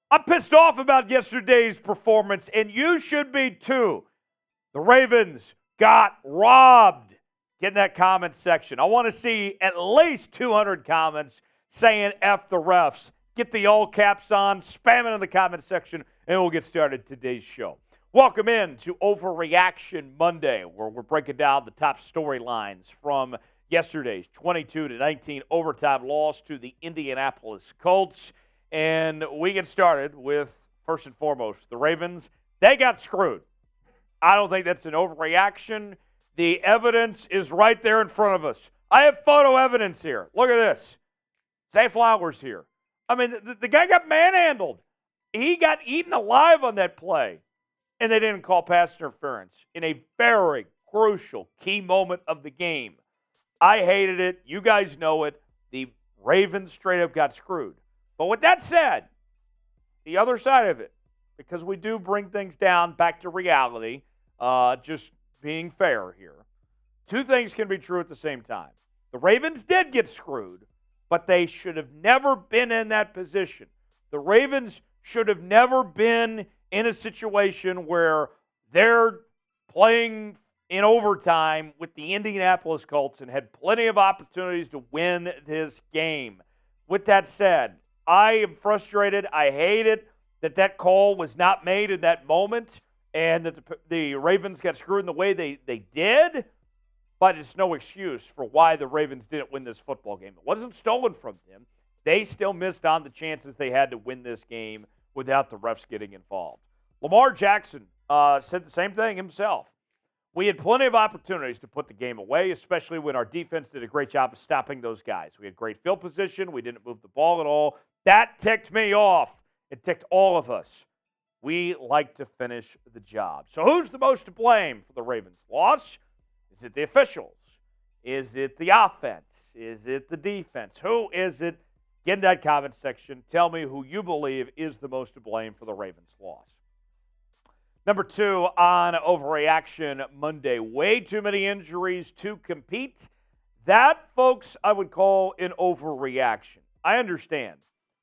I'm pissed off about yesterday's performance, and you should be too. The Ravens got robbed. Get in that comment section. I want to see at least 200 comments saying F the refs. Get the all caps on, spam it in the comment section, and we'll get started today's show. Welcome in to Overreaction Monday, where we're breaking down the top storylines from yesterday's 22-19 overtime loss to the Indianapolis Colts. And we get started with, first and foremost, the Ravens. They got screwed. I don't think that's an overreaction. The evidence is right there in front of us. I have photo evidence here. Look at this. Zay Flowers here. I mean, the guy got manhandled. He got eaten alive on that play. And they didn't call pass interference in a very crucial key moment of the game. I hated it. You guys know it. The Ravens straight up got screwed. But with that said, the other side of it, because we do bring things down back to reality, just being fair here, two things can be true at the same time. The Ravens did get screwed, but they should have never been in that position. The Ravens should have never been in a situation where they're playing in overtime with the Indianapolis Colts and had plenty of opportunities to win this game. With that said, I am frustrated. I hate it that call was not made in that moment and that the Ravens got screwed in the way they did, but it's no excuse for why the Ravens didn't win this football game. It wasn't stolen from them. They still missed on the chances they had to win this game without the refs getting involved. Lamar Jackson said the same thing himself. We had plenty of opportunities to put the game away, especially when our defense did a great job of stopping those guys. We had great field position. We didn't move the ball at all. That ticked me off. It ticked all of us. We like to finish the job. So who's the most to blame for the Ravens' loss? Is it the officials? Is it the offense? Is it the defense? Who is it? Get in that comment section. Tell me who you believe is the most to blame for the Ravens' loss. Number two on Overreaction Monday, way too many injuries to compete. That, folks, I would call an overreaction. I understand.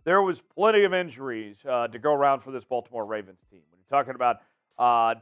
There was plenty of injuries to go around for this Baltimore Ravens team. When you're talking about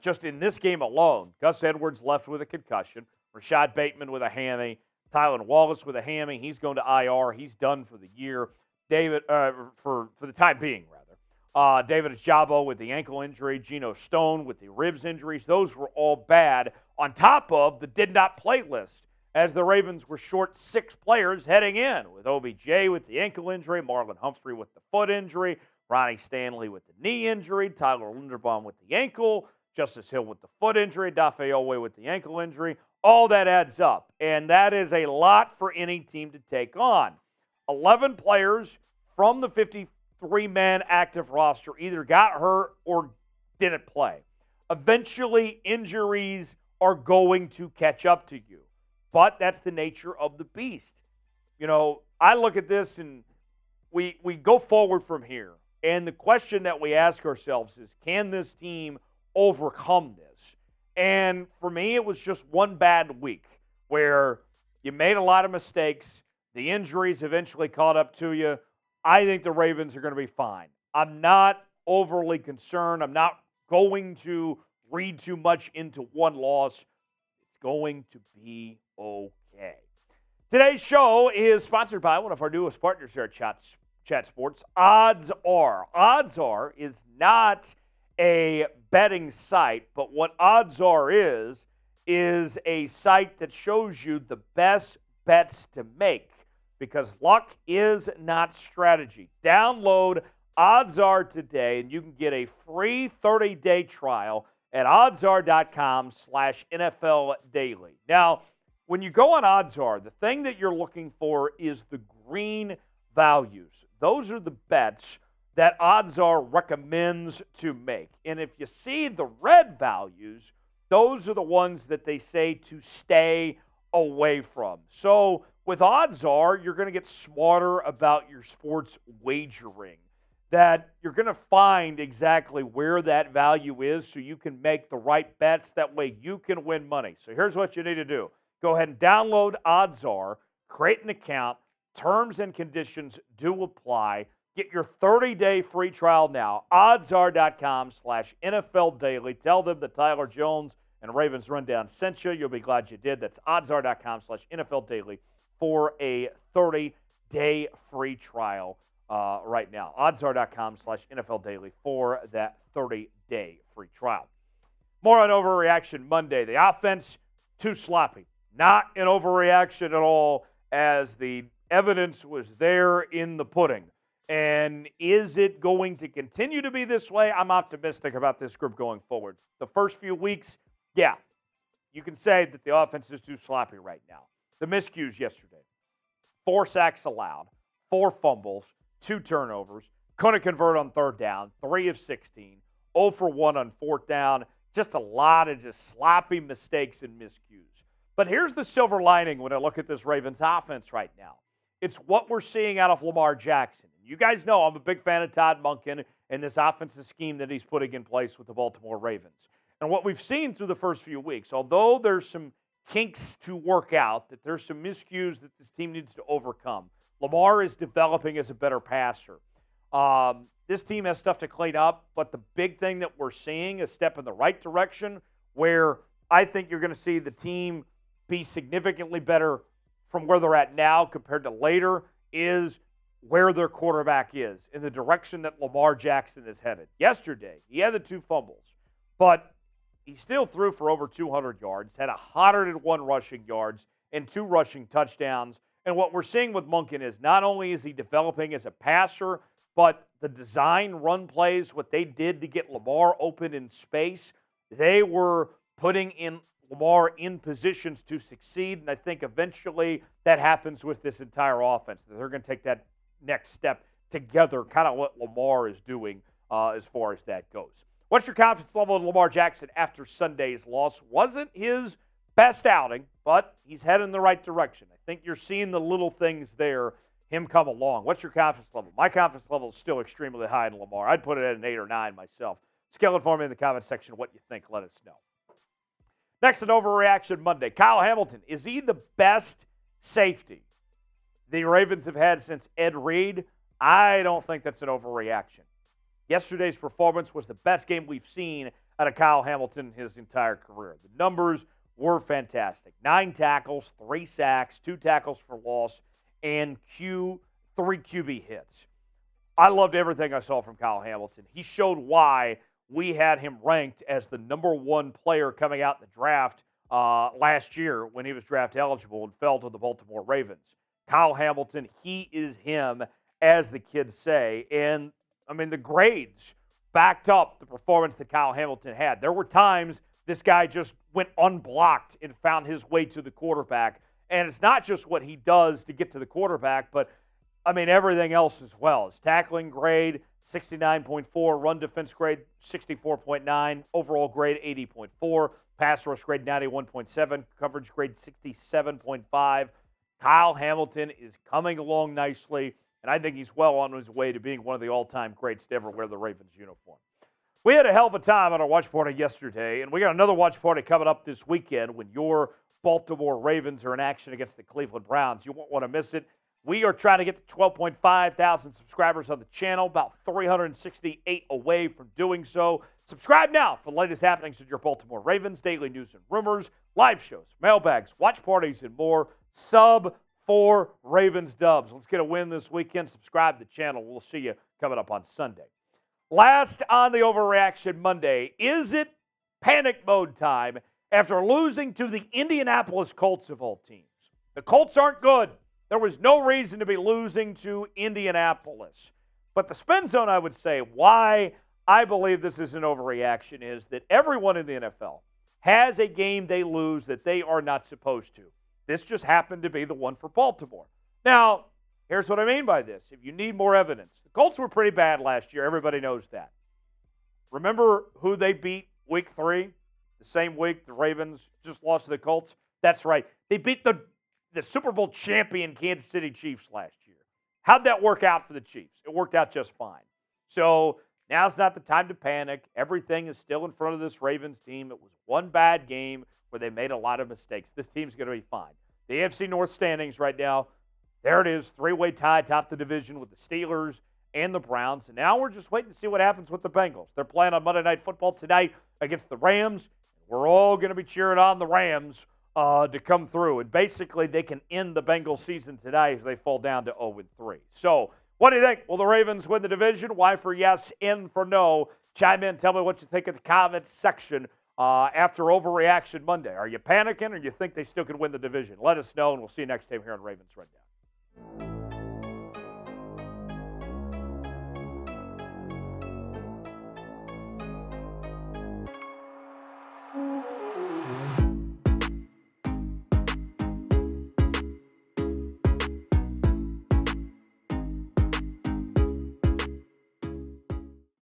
just in this game alone, Gus Edwards left with a concussion, Rashod Bateman with a hammy, Tylan Wallace with a hammy. He's going to IR. He's done for the year. David, for the time being, rather. David Ojabo with the ankle injury, Geno Stone with the ribs injuries. Those were all bad on top of the did not play list, as the Ravens were short 6 players heading in, with OBJ with the ankle injury, Marlon Humphrey with the foot injury, Ronnie Stanley with the knee injury, Tyler Linderbaum with the ankle, Justice Hill with the foot injury, Dafe Owe with the ankle injury. All that adds up, and that is a lot for any team to take on. 11 players from the 53-man active roster either got hurt or didn't play. Eventually, injuries are going to catch up to you. But that's the nature of the beast. You know, I look at this and we go forward from here. And the question that we ask ourselves is, can this team overcome this? And for me, it was just one bad week where you made a lot of mistakes. The injuries eventually caught up to you. I think the Ravens are going to be fine. I'm not overly concerned. I'm not going to read too much into one loss. It's going to be okay. Today's show is sponsored by one of our newest partners here at Chat Sports, Odds Are. Odds Are is not a betting site, but what Odds Are is a site that shows you the best bets to make, because luck is not strategy. Download Odds Are today, and you can get a free 30-day trial at oddsr.com/NFL Daily. Now, when you go on Odds Are, the thing that you're looking for is the green values. Those are the bets that Odds Are recommends to make. And if you see the red values, those are the ones that they say to stay away from. So with Odds Are, you're going to get smarter about your sports wagering, that you're going to find exactly where that value is so you can make the right bets. That way you can win money. So here's what you need to do. Go ahead and download Odds Are, create an account. Terms and conditions do apply. Get your 30-day free trial now. Oddsr.com/NFL Daily. Tell them that Tyler Jones and Ravens Rundown sent you. You'll be glad you did. That's oddsr.com/NFL Daily for a 30-day free trial right now. Oddsr.com/NFL Daily for that 30-day free trial. More on Overreaction Monday. The offense, too sloppy. Not an overreaction at all, as the evidence was there in the pudding. And is it going to continue to be this way? I'm optimistic about this group going forward. The first few weeks, yeah, you can say that the offense is too sloppy right now. The miscues yesterday: 4 sacks allowed, 4 fumbles, 2 turnovers, couldn't convert on third down, 3 of 16, 0 for 1 on fourth down. Just a lot of sloppy mistakes and miscues. But here's the silver lining when I look at this Ravens offense right now. It's what we're seeing out of Lamar Jackson. You guys know I'm a big fan of Todd Monken and this offensive scheme that he's putting in place with the Baltimore Ravens. And what we've seen through the first few weeks, although there's some kinks to work out, that there's some miscues that this team needs to overcome, Lamar is developing as a better passer. This team has stuff to clean up, but the big thing that we're seeing, a step in the right direction, where I think you're going to see the team be significantly better from where they're at now compared to later, is where their quarterback is, in the direction that Lamar Jackson is headed. Yesterday, he had the 2 fumbles, but he still threw for over 200 yards, had 101 rushing yards, and 2 rushing touchdowns. And what we're seeing with Monken is not only is he developing as a passer, but the design run plays, what they did to get Lamar open in space, they were putting in Lamar in positions to succeed. And I think eventually that happens with this entire offense. They're going to take that next step together, kind of what Lamar is doing as far as that goes. What's your confidence level in Lamar Jackson after Sunday's loss? Wasn't his best outing, but he's heading in the right direction. I think you're seeing the little things there, him come along. What's your confidence level? My confidence level is still extremely high in Lamar. I'd put it at an 8 or 9 myself. Scale it for me in the comment section what you think. Let us know. Next, an Overreaction Monday. Kyle Hamilton, is he the best safety the Ravens have had since Ed Reed? I don't think that's an overreaction. Yesterday's performance was the best game we've seen out of Kyle Hamilton his entire career. The numbers were fantastic. 9 tackles, 3 sacks, 2 tackles for loss, and 3 QB hits. I loved everything I saw from Kyle Hamilton. He showed why we had him ranked as the number 1 player coming out in the draft last year when he was draft eligible and fell to the Baltimore Ravens. Kyle Hamilton, he is him, as the kids say. And, I mean, the grades backed up the performance that Kyle Hamilton had. There were times this guy just went unblocked and found his way to the quarterback. And it's not just what he does to get to the quarterback, but, I mean, everything else as well. His tackling grade, 69.4. Run defense grade, 64.9. Overall grade, 80.4. Pass rush grade, 91.7. Coverage grade, 67.5. Kyle Hamilton is coming along nicely, and I think he's well on his way to being one of the all-time greats to ever wear the Ravens uniform. We had a hell of a time on our watch party yesterday, and we got another watch party coming up this weekend when your Baltimore Ravens are in action against the Cleveland Browns. You won't want to miss it. We are trying to get to 12.5 thousand subscribers on the channel, about 368 away from doing so. Subscribe now for the latest happenings with your Baltimore Ravens, daily news and rumors, live shows, mailbags, watch parties, and more. Sub for Ravens Dubs. Let's get a win this weekend. Subscribe to the channel. We'll see you coming up on Sunday. Last on the Overreaction Monday, is it panic mode time after losing to the Indianapolis Colts of all teams? The Colts aren't good. There was no reason to be losing to Indianapolis. But the spin zone, I would say, why I believe this is an overreaction is that everyone in the NFL has a game they lose that they are not supposed to. This just happened to be the one for Baltimore. Now, here's what I mean by this. If you need more evidence, the Colts were pretty bad last year. Everybody knows that. Remember who they beat week 3? The same week the Ravens just lost to the Colts? That's right. They beat the Super Bowl champion Kansas City Chiefs last year. How'd that work out for the Chiefs? It worked out just fine. So now's not the time to panic. Everything is still in front of this Ravens team. It was one bad game where they made a lot of mistakes. This team's going to be fine. The AFC North standings right now, there it is, 3-way tie, top the division with the Steelers and the Browns. And now we're just waiting to see what happens with the Bengals. They're playing on Monday Night Football tonight against the Rams. We're all going to be cheering on the Rams to come through. And basically, they can end the Bengals season today if they fall down to 0-3. So, what do you think? Will the Ravens win the division? Y for yes, N for no. Chime in. Tell me what you think in the comments section after Overreaction Monday. Are you panicking or you think they still can win the division? Let us know, and we'll see you next time here on Ravens Rundown.